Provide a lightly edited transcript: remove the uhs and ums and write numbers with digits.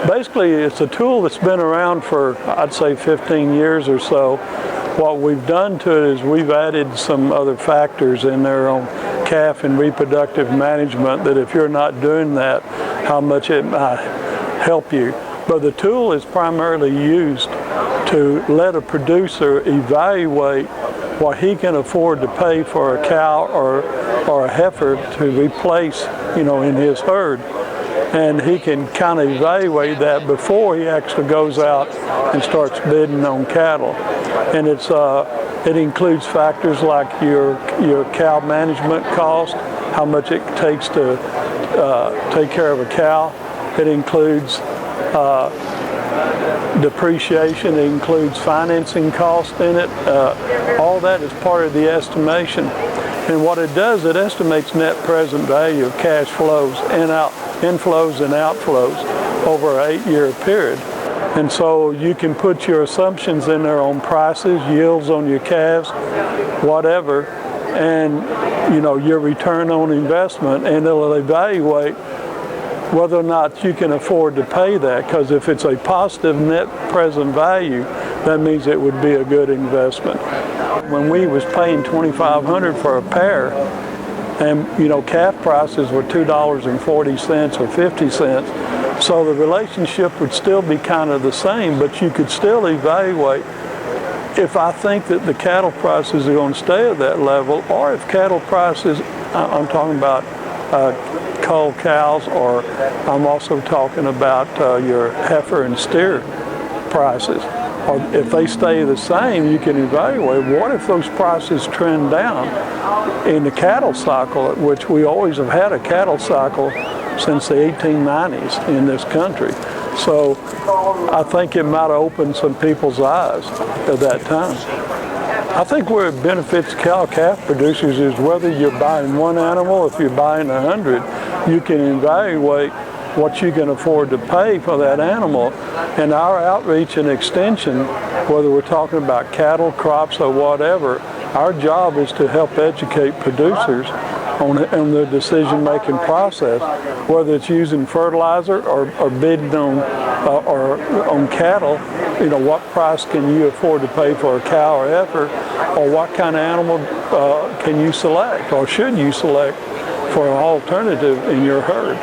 Basically, it's a tool that's been around for, I'd say, 15 years or so. What we've done to it is we've added some other factors in there on calf and reproductive management that if you're not doing that, how much it might help you. But the tool is primarily used to let a producer evaluate what he can afford to pay for a cow or a heifer to replace, in his herd. And he can kind of evaluate that before he actually goes out and starts bidding on cattle. And it includes factors like your cow management cost, how much it takes to take care of a cow. It includes depreciation, it includes financing cost in it. All that is part of the estimation. And what it does, it estimates net present value of cash flows, inflows and outflows over an 8-year period. And so you can put your assumptions in there on prices, yields on your calves, whatever, and your return on investment, and it'll evaluate whether or not you can afford to pay that, because if it's a positive net present value, that means it would be a good investment. When we was paying $2,500 for a pair, and calf prices were $2.40 or 50 cents, so the relationship would still be kind of the same, but you could still evaluate if I think that the cattle prices are going to stay at that level, or if cattle prices, I'm talking about cull cows, or I'm also talking about your heifer and steer prices. Or if they stay the same, you can evaluate what if those prices trend down in the cattle cycle, which we always have had a cattle cycle since the 1890s in this country. So I think it might have opened some people's eyes at that time. I think where it benefits cow-calf producers is whether you're buying one animal, if you're buying 100, you can evaluate what you can afford to pay for that animal. And our outreach and extension, whether we're talking about cattle, crops, or whatever, our job is to help educate producers on the decision-making process, whether it's using fertilizer or bidding on cattle. What price can you afford to pay for a cow or heifer, or what kind of animal can you select or should you select for an alternative in your herd.